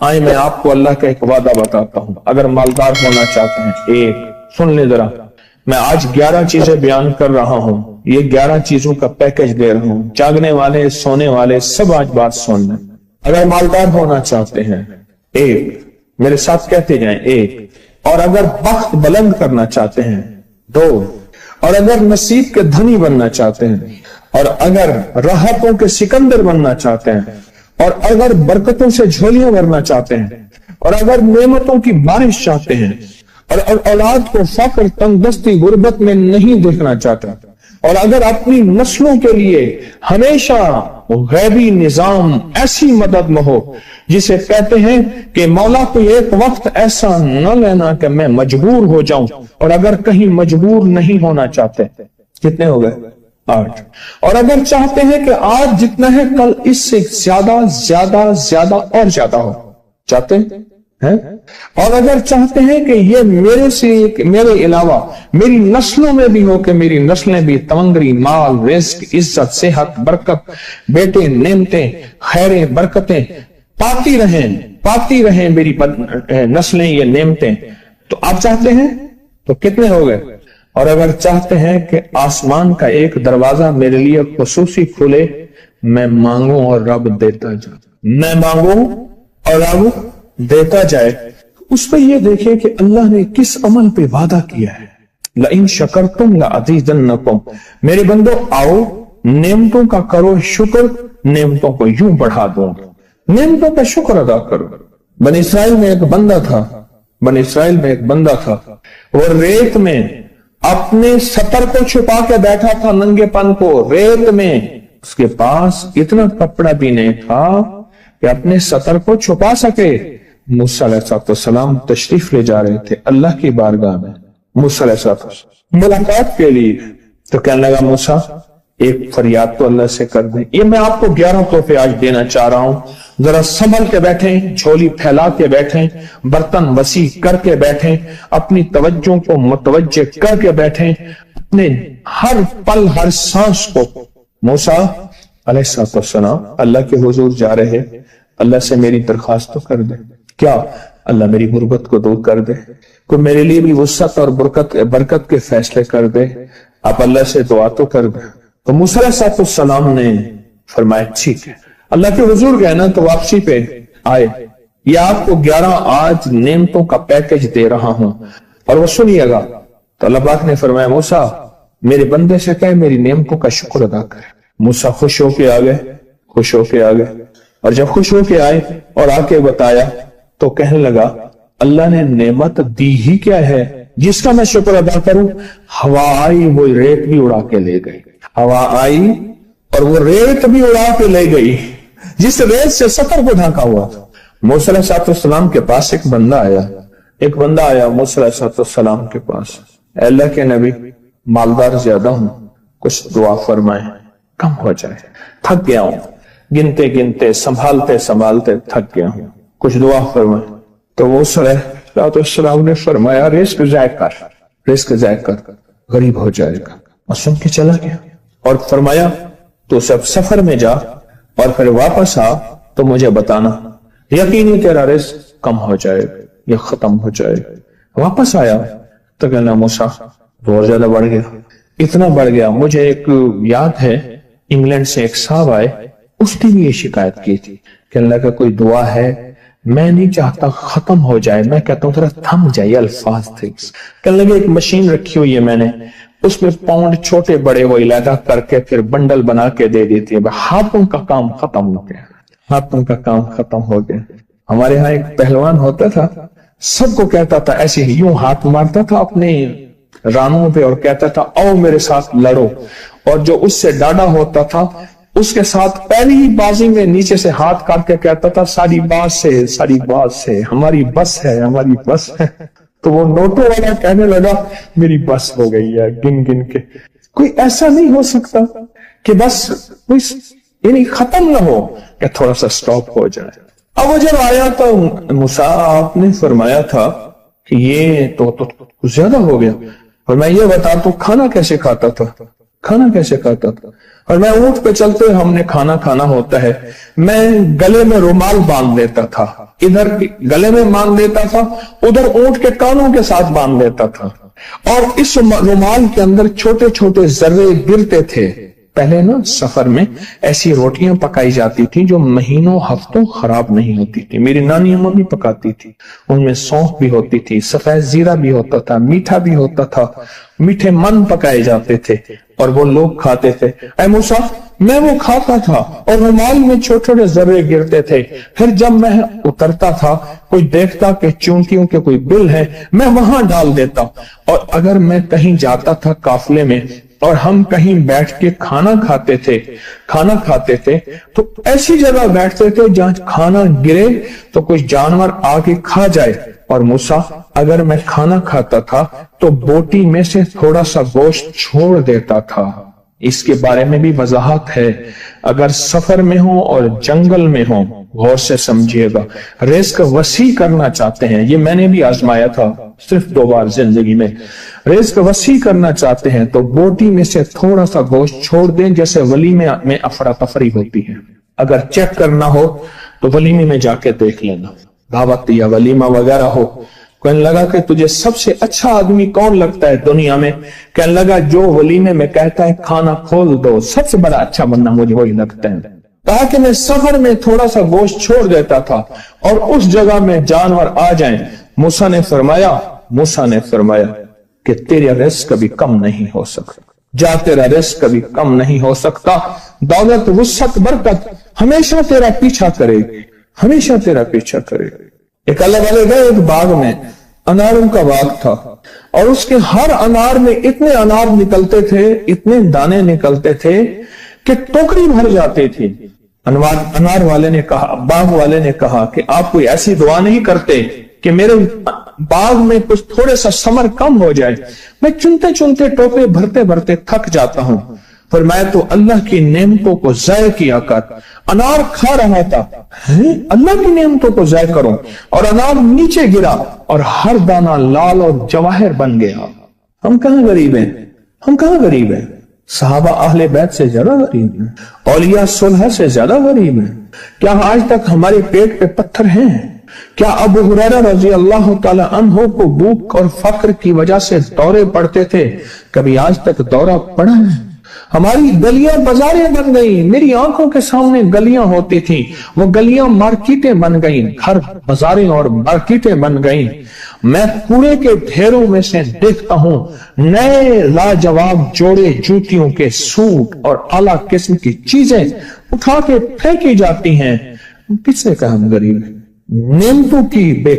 آئے میں آپ کو اللہ کا ایک وعدہ بتاتا ہوں، اگر مالدار ہونا چاہتے ہیں، ایک سن لے ذرا، میں آج 11 چیزیں بیان کر رہا ہوں، یہ 11 چیزوں کا پیکج دے رہا ہوں، جاگنے والے سونے والے سب آج بات سن لیں۔ اگر مالدار ہونا چاہتے ہیں، ایک، میرے ساتھ کہتے جائیں، ایک، اور اگر بخت بلند کرنا چاہتے ہیں، دو، اور اگر نصیب کے دھنی بننا چاہتے ہیں، اور اگر راحتوں کے سکندر بننا چاہتے ہیں، اور اگر برکتوں سے جھولیاں بھرنا چاہتے ہیں، اور اگر نعمتوں کی بارش چاہتے ہیں، اور اولاد کو فقر، تنگ دستی، غربت میں نہیں دیکھنا چاہتے، اور اگر اپنی نسلوں کے لیے ہمیشہ غیبی نظام ایسی مدد میں ہو جسے کہتے ہیں کہ مولا کوئی ایک وقت ایسا نہ لینا کہ میں مجبور ہو جاؤں، اور اگر کہیں مجبور نہیں ہونا چاہتے، کتنے ہو گئے؟ 8۔ اور اگر چاہتے ہیں کہ آج جتنا ہے کل اس سے زیادہ زیادہ زیادہ اور زیادہ ہو، چاہتے ہیں؟ اور اگر چاہتے ہیں کہ یہ میرے علاوہ میری نسلوں میں بھی ہو، کہ میری نسلیں بھی تمنگری، مال، رزق، عزت، صحت، برکت، بیٹے، نعمتیں، خیریں، برکتیں پاتی رہیں میری نسلیں، یہ نعمتیں، تو آپ چاہتے ہیں تو کتنے ہو گئے؟ اور اگر چاہتے ہیں کہ آسمان کا ایک دروازہ میرے لیے خصوصی کھلے، میں مانگوں اور رب دیتا جائے، میں مانگوں اور رب دیتا جائے، اس پہ یہ دیکھیں کہ اللہ نے کس عمل پہ وعدہ کیا ہے۔ لَإِن شَكَرْتُمْ لَأَزِيدَنَّكُمْ، میرے بندو آؤ نعمتوں کا کرو شکر، نعمتوں کو یوں بڑھا دوں، نعمتوں کا شکر ادا کرو۔ بنی اسرائیل میں ایک بندہ تھا، وہ ریت میں اپنے سطر کو چھپا کے بیٹھا تھا، ننگے پن کو ریت میں، اس کے پاس اتنا کپڑا بھی نہیں تھا کہ اپنے سطر کو چھپا سکے۔ موسیٰ علیہ السلام تشریف لے جا رہے تھے اللہ کی بارگاہ میں، موسیٰ علیہ السلام ملاقات کے لیے، تو کہنے لگا موسیٰ ایک فریاد تو اللہ سے کر دیں۔ یہ میں آپ کو 11 تحفے آج دینا چاہ رہا ہوں، ذرا سنبھل کے بیٹھیں، جھولی پھیلا کے بیٹھیں، برتن وسیع کر کے بیٹھیں، اپنی توجہ کو متوجہ کر کے بیٹھیں، اپنے ہر پل ہر سانس کو۔ موسیٰ علیہ السلام اللہ کے حضور جا رہے، اللہ سے میری درخواست تو کر دے، کیا اللہ میری غربت کو دور کر دے، کوئی میرے لیے بھی وسعت اور برکت کے فیصلے کر دے، آپ اللہ سے دعا تو کر دے۔ تو موسیٰ علیہ السلام نے فرمایا ٹھیک ہے، اللہ کے حضور گئے نا تو واپسی پہ آئے، یہ آپ کو 11 آج نعمتوں کا پیکج دے رہا ہوں، اور وہ سنیے گا۔ تو اللہ پاک نے فرمایا موسیٰ میرے بندے سے کہے میری نعمتوں کا شکر ادا کرے۔ موسیٰ خوش ہو کے آگئے، اور جب خوش ہو کے آئے اور آ کے بتایا تو کہنے لگا اللہ نے نعمت دی ہی کیا ہے جس کا میں شکر ادا کروں؟ ہوا آئی وہ ریت بھی اڑا کے لے گئی، ہوا آئی اور وہ ریت بھی اڑا کے لے گئی جس ریت سے سطر کو ڈھانکا ہوا تھا۔ موسیٰ علیہ السلام کے پاس ایک بندہ آیا موسیٰ علیہ السلام کے پاس، اے اللہ کے نبی مالدار زیادہ ہوں، کچھ دعا فرمائیں، کم ہو جائے، تھک گیا ہوں، گنتے سنبھالتے تھک گیا ہوں، کچھ دعا فرمائیں۔ تو موسیٰ علیہ السلام نے فرمایا رزق ضائع کر، غریب ہو جائے گا، اور سن کے چلا گیا، اور فرمایا تو سب سفر میں جا اور پھر واپس آ تو مجھے بتانا، یقینی تیرا رزق کم ہو جائے گا یا ختم ہو جائے گا۔ واپس آیا تو کہنا موسیٰ بہت زیادہ بڑھ گیا، اتنا بڑھ گیا، مجھے ایک یاد ہے انگلینڈ سے ایک صاحب آئے، اس نے بھی یہ شکایت کی تھی کہ اللہ کا کوئی دعا ہے، میں نہیں چاہتا ختم ہو جائے، میں کہتا ہوں ذرا تھم جائے، الفاظ تھے۔ کہنے لگے ایک مشین رکھی ہوئی ہے میں نے، اس میں پاؤنڈ چھوٹے بڑے وہ علیحدہ کر کے پھر بنڈل بنا کے دے دیتی ہے، ہاتھوں کا کام ختم ہو گیا۔ ہمارے ہاں ایک پہلوان ہوتا تھا، سب کو کہتا تھا ایسے ہی، یوں ہاتھ مارتا تھا اپنے رانوں پہ اور کہتا تھا آؤ میرے ساتھ لڑو، اور جو اس سے ڈاڈا ہوتا تھا اس کے ساتھ پہلی ہی بازی میں نیچے سے ہاتھ کاٹ کے کہتا تھا ساری بات سے ہماری بس ہے۔ تو وہ نوٹوں والا کہنے لگا میری بس ہو گئی ہے، گن کے کوئی ایسا نہیں ہو سکتا کہ بس کوئی یعنی ختم نہ ہو، کہ تھوڑا سا سٹاپ ہو جائے۔ اب وہ جب آیا تو موسیٰ آپ نے فرمایا تھا کہ یہ تو کچھ زیادہ ہو گیا، اور میں یہ بتا تو کھانا کیسے کھاتا تھا؟ اور میں اونٹ پہ چلتے ہم نے کھانا کھانا ہوتا ہے، میں گلے میں رومال باندھ لیتا تھا، ادھر گلے میں باندھ لیتا تھا، ادھر اونٹ کے کانوں کے ساتھ باندھ لیتا تھا، اور اس رومال کے اندر چھوٹے چھوٹے ذرے گرتے تھے۔ پہلے نا سفر میں ایسی روٹیاں پکائی جاتی تھی جو مہینوں ہفتوں خراب نہیں ہوتی تھی، میری نانی اماں بھی پکاتی تھی، ان میں سونف بھی ہوتی تھی، سفید زیرہ بھی ہوتا تھا، میٹھا بھی ہوتا تھا، میٹھے من پکائے جاتے تھے اور وہ لوگ کھاتے تھے۔ اے موسیٰ، میں وہ کھاتا تھا اور رومال میں چھوٹے چھوٹے ذرے گرتے تھے، پھر جب میں اترتا تھا کوئی دیکھتا کہ چونٹیوں کے کوئی بل ہے، میں وہاں ڈال دیتا، اور اگر میں کہیں جاتا تھا قافلے میں اور ہم کہیں بیٹھ کے کھانا کھاتے تھے تو ایسی جگہ بیٹھتے تھے جہاں کھانا گرے تو کوئی جانور آ کے کھا جائے، اور موسیٰ اگر میں کھانا کھاتا تھا تو بوٹی میں سے تھوڑا سا گوشت چھوڑ دیتا تھا۔ اس کے بارے میں بھی وضاحت ہے، اگر سفر میں ہو اور جنگل میں ہو، غور سے سمجھیے گا، رزق وسیع کرنا چاہتے ہیں، یہ میں نے بھی آزمایا تھا صرف 2 بار زندگی میں، رزق وسیع کرنا چاہتے ہیں تو بوٹی میں سے تھوڑا سا گوشت چھوڑ دیں، جیسے ولیمے میں افراتفری ہوتی ہے۔ اگر چیک کرنا ہو تو ولیمے میں جا کے دیکھ لینا، دعوت یا ولیمہ وغیرہ ہو، کہنے لگا کہ تجھے سب سے اچھا آدمی کون لگتا ہے دنیا میں؟ کہنے لگا جو ولیمے میں کہتا ہے کھانا کھول دو، سب سے بڑا اچھا بندہ مجھے وہی لگتا ہے۔ کہا کہ میں سفر میں تھوڑا سا گوشت چھوڑ دیتا تھا اور اس جگہ میں جانور آ جائیں۔ موسیٰ نے فرمایا کہ تیرا رزق کبھی کم نہیں ہو سکتا، جا تیرا رزق کبھی کم نہیں ہو سکتا، دولت وسعت برکت ہمیشہ تیرا پیچھا کرے گی، ہمیشہ تیرا پیچھا کرے گی۔ ایک اللہ والے گئے ایک باغ میں، اناروں کا باغ تھا، اور اس کے ہر انار میں اتنے انار نکلتے تھے، اتنے دانے نکلتے تھے کہ ٹوکری بھر جاتی تھی۔ انار والے نے کہا، باغ والے نے کہا کہ آپ کوئی ایسی دعا نہیں کرتے کہ میرے باغ میں کچھ تھوڑے سا ثمر کم ہو جائے، میں چنتے چنتے ٹوکرے بھرتے بھرتے تھک جاتا ہوں، فرمایا تو اللہ کی نعمتوں کو ضائع کیا کر۔ انار کھا رہا تھا، اللہ کی نعمتوں کو ضائع کروں، اور انار نیچے گرا اور ہر دانہ لال اور جواہر بن گیا۔ ہم کہاں غریب ہیں؟ صحابہ اہل بیت سے زیادہ غریب ہیں، اولیاء صلح سے زیادہ غریب ہیں۔ کیا آج تک ہمارے پیٹ پہ پتھر ہیں؟ کیا ابو ہریرہ رضی اللہ تعالی عنہ کو بھوک اور فقر کی وجہ سے دورے پڑتے تھے؟ کبھی آج تک دورہ پڑا ہے؟ ہماری گلیاں بازاریں بن گئیں، میری آنکھوں کے سامنے گلیاں ہوتی تھیں، وہ گلیاں مارکیٹیں بن گئیں، گھر بازاریں اور مارکیٹیں بن گئیں۔ میں کوڑے کے ڈھیروں میں سے دیکھتا ہوں نئے لاجواب جوڑے جوتیوں کے سوٹ اور اعلیٰ قسم کی چیزیں اٹھا کے پھینکی جاتی ہیں۔ کس نے کہا ہم غریب ہیں؟ نعمتوں کی بے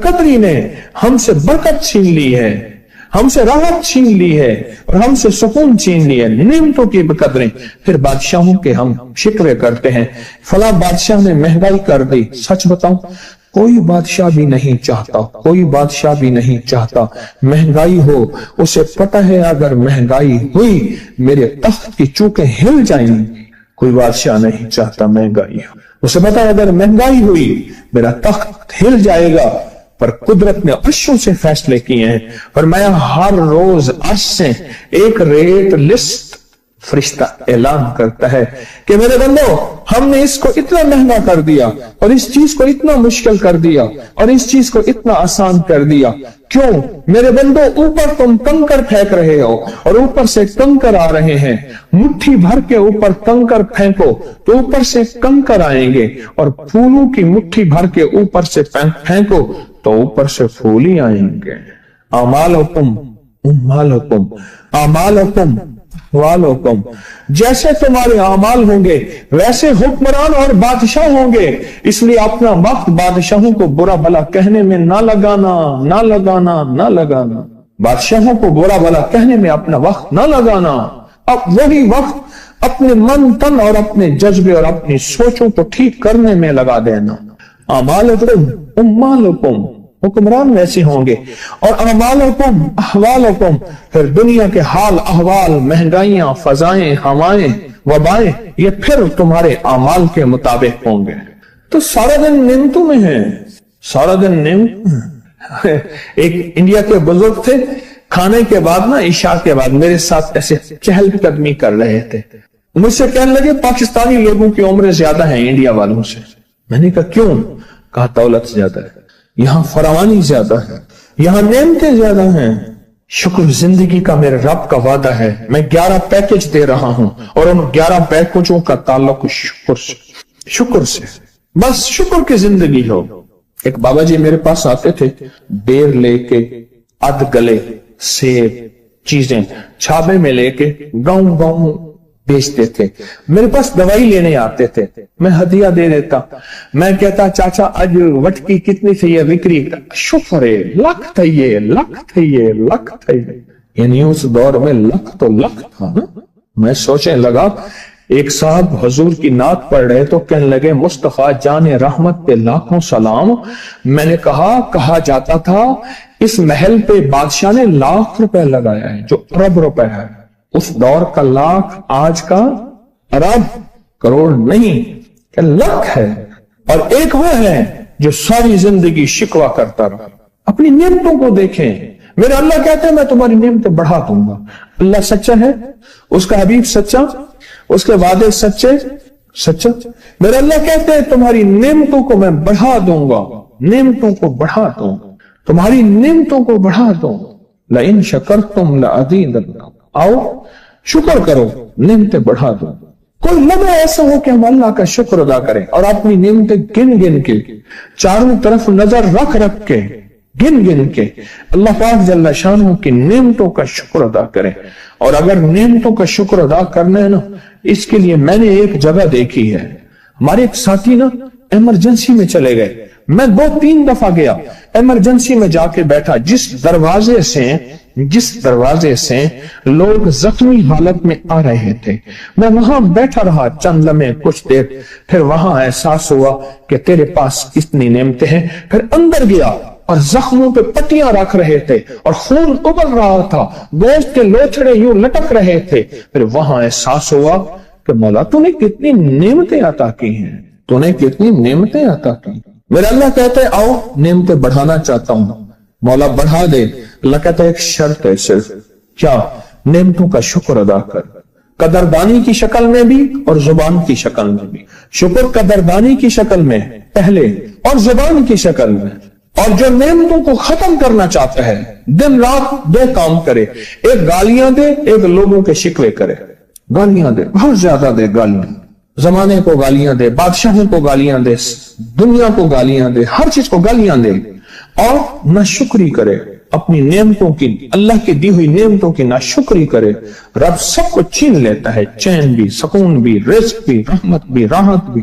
قدری نے ہم سے برکت چھین لی ہے، ہم سے راحت چھین لی ہے اور ہم سے سکون چھین لی ہے، نعمتوں کی بے قدری۔ پھر بادشاہوں کے ہم شکوے کرتے ہیں، فلاں بادشاہ نے مہنگائی کر دی۔ سچ بتاؤں، کوئی بادشاہ بھی نہیں چاہتا مہنگائی ہو، اسے پتہ ہے اگر مہنگائی ہوئی میرے تخت کی چوکیں ہل جائیں گی۔ کوئی بادشاہ نہیں چاہتا مہنگائی ہو، اسے پتہ ہے اگر مہنگائی ہوئی میرا تخت ہل جائے گا، پر قدرت نے عرشوں سے فیصلے کیے ہیں۔ فرمایا ہر روز عرش سے ایک ریٹ لسٹ فرشتہ اعلان کرتا ہے کہ میرے بندو، ہم نے اس کو اتنا مہنگا کر دیا اور اس چیز کو اتنا مشکل کر دیا اور اس چیز کو اتنا آسان کر دیا، کیوں میرے بندو؟ اوپر تم کنکر پھینک رہے ہو اور اوپر سے کنکر آ رہے ہیں، مٹھی بھر کے اوپر کنکر پھینکو تو اوپر سے کنکر آئیں گے، اور پھولوں کی مٹھی بھر کے اوپر سے پھینکو تو اوپر سے پھول ہی آئیں گے۔ اعمالکم، جیسے تمہارے اعمال ہوں گے ویسے حکمران اور بادشاہ ہوں گے، اس لیے اپنا وقت بادشاہوں کو برا بھلا کہنے میں نہ لگانا، بادشاہوں کو برا بھلا کہنے میں اپنا وقت نہ لگانا، اب وہی وقت اپنے من تن اور اپنے جذبے اور اپنی سوچوں کو ٹھیک کرنے میں لگا دینا۔ اعمالکم، حکمران ویسے ہوں گے، اور اعمالکم احوالکم، پھر دنیا کے حال احوال، مہنگائیاں، فضائیں، ہوائیں، وبائیں، یہ پھر تمہارے اعمال کے مطابق ہوں گے۔ تو سارا دن نعمتوں میں ہے، سارا دن نعمت۔ ایک انڈیا کے بزرگ تھے، کھانے کے بعد نا عشاء کے بعد میرے ساتھ ایسے چہل قدمی کر رہے تھے. مجھ سے کہنے لگے پاکستانی لوگوں کی عمریں زیادہ ہیں انڈیا والوں سے. میں نے کہا کیوں؟ کہا دولت زیادہ ہے, یہاں فراوانی زیادہ ہے, یہاں نعمتیں زیادہ ہیں. شکر زندگی کا میرے رب کا وعدہ ہے, میں 11 پیکج دے رہا ہوں اور ان 11 پیکجوں کا تعلق شکر سے. بس شکر کی زندگی ہو. ایک بابا جی میرے پاس آتے تھے, بیر لے کے, ادھ گلے سیب چیزیں چھابے میں لے کے گاؤں گاؤں بیچتے تھے. میرے پاس دوائی لینے آتے تھے, میں ہدیہ دے دیتا. میں کہتا چاچا اج وٹکی کتنی تھی یہ وکری؟ شکر ہے, لکھ تھئیے, لکھ تھئیے, لکھ تھئیے. یعنی اس دور میں لکھ تو لکھ تھا نا. میں سوچنے لگا, ایک صاحب حضور کی نعت پڑھ رہے تو کہنے لگے مصطفیٰ جان رحمت پہ لاکھوں سلام. میں نے کہا جاتا تھا اس محل پہ بادشاہ نے لاکھ روپے لگایا ہے جو ارب روپے ہے. اس دور کا لاکھ آج کا ارب کروڑ نہیں کہ لاکھ ہے. اور ایک وہ ہے جو ساری زندگی شکوہ کرتا رہا. اپنی نعمتوں کو دیکھیں. میرا اللہ کہتے ہیں میں تمہاری نعمتیں بڑھا دوں گا. اللہ سچا ہے, اس کا حبیب سچا, اس کے وعدے سچا. میرا اللہ کہتے ہیں تمہاری نعمتوں کو میں بڑھا دوں گا, نعمتوں کو بڑھا دوں گا, تمہاری نعمتوں کو بڑھا دوں گا. لئن شکرتم لأزیدنکم, آؤ شکر کرو نعمتیں بڑھا دو. کوئی لمحہ ایسا ہو کہ ہم اللہ کا شکر ادا کریں اور اپنی نعمتیں گن گن کے, چاروں طرف نظر رکھ کے, گن گن کے اللہ پاک جل شانہ کی نعمتوں کا شکر ادا کریں. اور اگر نعمتوں کا شکر ادا کرنا ہے نا, اس کے لیے میں نے ایک جگہ دیکھی ہے. ہمارے ایک ساتھی نا ایمرجنسی میں چلے گئے. میں 2-3 دفعہ گیا, ایمرجنسی میں جا کے بیٹھا. جس دروازے سے لوگ زخمی حالت میں آ رہے تھے, میں وہاں بیٹھا رہا چند لمحے, کچھ دیر. پھر وہاں احساس ہوا کہ تیرے پاس کتنی نعمتیں ہیں. پھر اندر گیا اور زخموں پہ پٹیاں رکھ رہے تھے اور خون ابل رہا تھا, گوشت کے لوچڑے یوں لٹک رہے تھے. پھر وہاں احساس ہوا کہ مولا تو نے کتنی نعمتیں عطا کی ہیں, تو نے کتنی نعمتیں عطا کی. میرا اللہ کہتا ہے آؤ نعمتیں بڑھانا چاہتا ہوں. مولا بڑھا دے. اللہ کہتا ہے ایک شرط ہے صرف, کیا؟ نعمتوں کا شکر ادا کر, قدردانی کی شکل میں بھی اور زبان کی شکل میں بھی. شکر قدردانی کی شکل میں پہلے اور زبان کی شکل میں. اور جو نعمتوں کو ختم کرنا چاہتا ہے دن رات 2 کام کرے, ایک گالیاں دے, ایک لوگوں کے شکوے کرے. گالیاں دے, بہت زیادہ دے گالیاں, زمانے کو گالیاں دے, بادشاہوں کو گالیاں دے, دنیا کو گالیاں دے, ہر چیز کو گالیاں دے. اور ناشکری کرے اپنی نعمتوں کی, اللہ کی دی ہوئی نعمتوں کی ناشکری کرے. رب سب کو چھین لیتا ہے, چین بھی, سکون بھی, رزق بھی, رحمت بھی, راحت بھی.